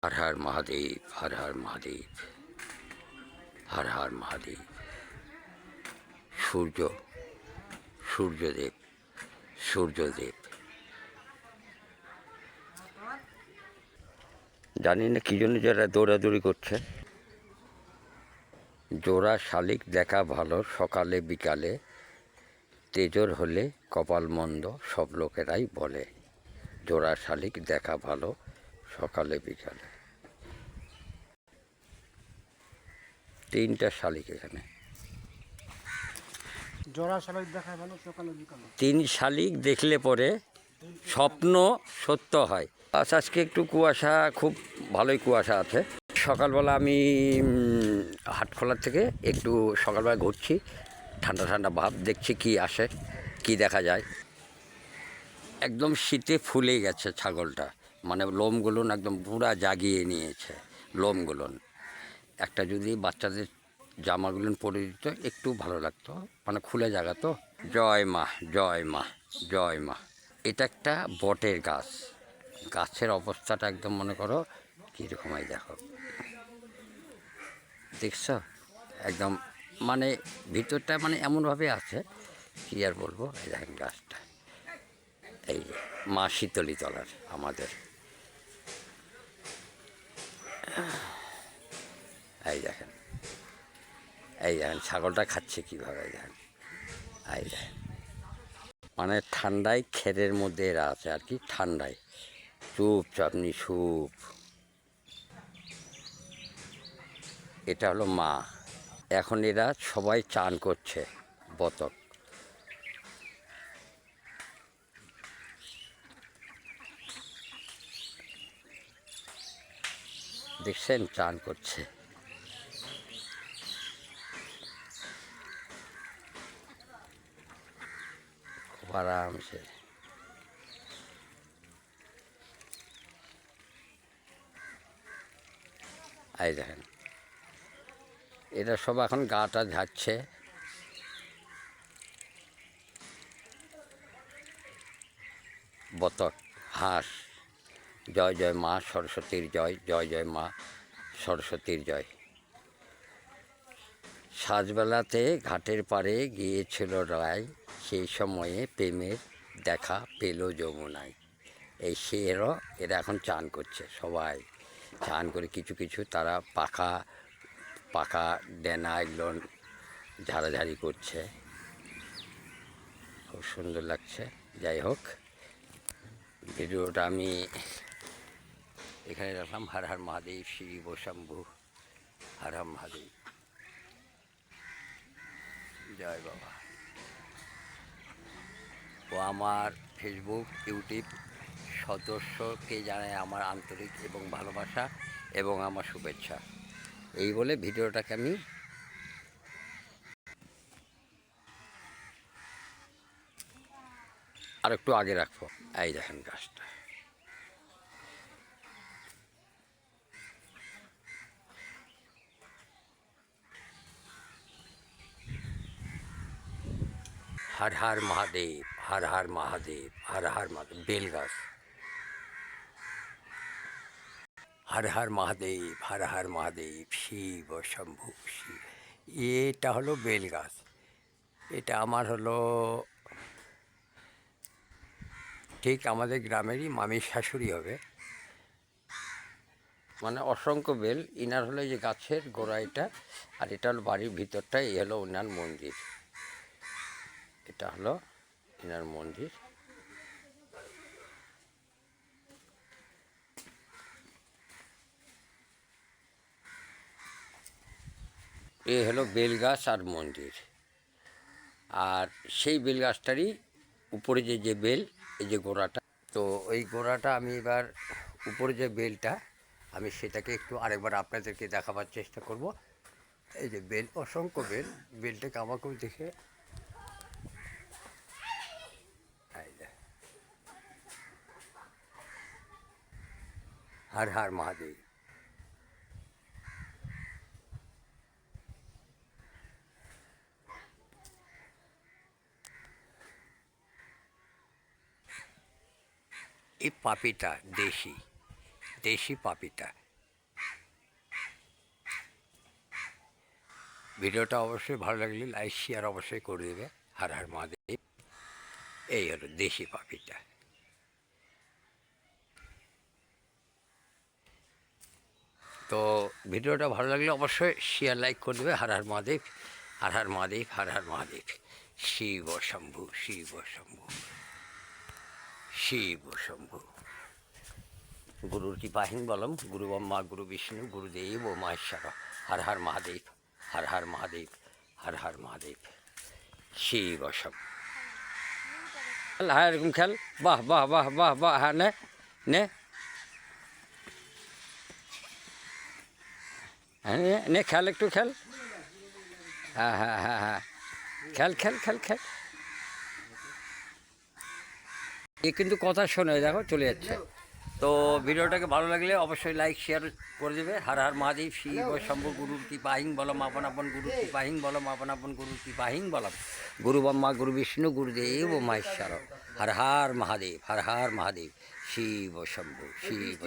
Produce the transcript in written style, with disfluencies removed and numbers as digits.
हर हर महादेव, हर हर महादेव, हर हर महादेव। সূর্য, সূর্যদেব, সূর্যদেব। জানি না কী জন্য যারা দৌড়াদৌড়ি করছে। জোড়া শালিক দেখা ভালো সকালে বিকালে, তেজর হলে কপাল মন্দ সব লোকেরাই বলে। জোড়া শালিক দেখা ভালো সকালে বিকালে। তিনটা শালিক এখানে। জোড়া শালিক দেখা ভালো সকালে বিকালে। তিন শালিক দেখলে পরে স্বপ্ন সত্য হয়। আজকে একটু কুয়াশা, খুব ভালোই কুয়াশা আছে। সকালবেলা আমি হাটখোলা থেকে একটু সকালবেলা ঘুরছি, ঠান্ডা ঠান্ডা ভাব, দেখছি কি আসে, কি দেখা যায়। একদম শীতে ফুলে গেছে ছাগলটা, মানে লোমগুলো একদম পুরা জাগিয়ে নিয়েছে লোমগুলো। একটা যদি বাচ্চাদের জামাগুলো পরে দিত একটু ভালো লাগতো, মানে খুলে জায়গা তো। জয় মা, জয় মা, জয় মা। এটা একটা বটের গাছ। গাছের অবস্থাটা একদম মনে করো কীরকম, এই দেখো, দেখছ একদম, মানে ভিতরটা মানে এমনভাবে আছে কী আর বলবো। এই দেখেন গাছটা, এই মা শীতলী তলার আমাদের। এই দেখেন, এই দেখেন ছাগলটা খাচ্ছে কীভাবে, এই দেখেন, এই দেখেন। মানে ঠান্ডায় খেরের মধ্যে এরা আছে আর কি, ঠান্ডায় চুপচাপ নিশুপ। এটা হলো মা। এখন এরা সবাই চান করছে, বতক। দেখছেন চান করছে। খুব আরামসে। এই দেখেন এরা সব এখন গাটা ঝাড়ছে। বতক, হাঁস, জয় জয় মা সরস্বতীর জয়, জয় জয় মা সরস্বতীর জয়। সাজবেলাতে ঘাটের পাড়ে গিয়েছিল রায়, সেই সময়ে প্রেমের দেখা পেল যমুনায়। এই সেরও এরা এখন চান করছে, সবাই চান করে কিছু কিছু তারা পাখা পাখা ডেনা এগুলো ঝাড়াঝাড়ি করছে, খুব সুন্দর লাগছে। যাই হোক, ভিডিওটা আমি এখানে রাখলাম। হর হর মহাদেব, শিব শম্ভু, হর হর মহাদেব, জয় বাবা। ও আমার ফেসবুক ইউটিউব সদস্যকে জানাই আমার আন্তরিক এবং ভালোবাসা এবং আমার শুভেচ্ছা। এই বলে ভিডিওটাকে আমি আর একটু আগে রাখবো। এই দেখেন গাছটা, হর হর মহাদেব, হর হর মহাদেব, হর হর মহাদেব। বেল গাছ, হর হর মহাদেব, হর হর মহাদেব, শিব শম্ভু শিব। এটা হলো বেল গাছ। এটা আমার হলো ঠিক আমাদের গ্রামেরই মামির শাশুড়ি হবে। মানে অসংখ্য বেল। ইনার হলো যে গাছের গোড়া এটা, আর এটা হলো বাড়ির ভিতরটা। এই হলো ওনার মন্দির, এটা হলো এনার মন্দির। এ হলো বেল গাছ আর মন্দির। আর সেই বেল গাছটারই উপরে যে বেল, এই যে গোড়াটা, তো ওই গোড়াটা আমি এবার উপরে যে বেলটা, আমি সেটাকে একটু আরেকবার আপনাদেরকে দেখাবার চেষ্টা করব। এই যে বেল, অসংখ্য বেল, বেলটাকে আমাকেও দেখে। হর হর মহাদেব। এই পাপিটা দেশি, দেশি পাপিটা, ভিডিওটা অবশ্যই ভালো লাগলে লাইক শেয়ার অবশ্যই করে দেবে। হর হর মহাদেব। এই হলো দেশি পাখিটা। তো ভিডিওটা ভালো লাগলে অবশ্যই শেয়ার লাইক করে দেবে। হর হর মহাদেব, হর হর মহাদেব, হর হর মহাদেব। শিব শম্ভু, শিব শম্ভু, শিব শম্ভু। গুরুর কৃপাহীন বলম, গুরু ব্রহ্মা গুরু বিষ্ণু গুরুদেব ও মহেশ্বর। হর হর মহাদেব, হর হর মহাদেব, হর হর মহাদেব। শিব শম্ভু। হ্যাঁ এরকম খেল। বাহ বাহ বাহ বাহ বাহ। হ্যাঁ নে নে, হ্যাঁ নে নে, খেল একটু খেল। হ্যাঁ হ্যাঁ হ্যাঁ হ্যাঁ, খেল খেল খেল খেল। এ কিন্তু কথা শোনে, দেখো চলে যাচ্ছে। তো ভিডিওটাকে ভালো লাগলে অবশ্যই লাইক শেয়ার করে দেবে। হর হর মহাদেব। শিব শম্ভু গুরুর কৃপাহীন বলম, আপন আপন গুরুর কৃপাহীন বলম, আপন আপন গুরুর কৃপাহীন বলম। গুরু ব্রহ্মা গুরু বিষ্ণু গুরুদেব ও মহেশ্বর। হর হর মহাদেব, হর হর মহাদেব। শিব শম্ভু, শিব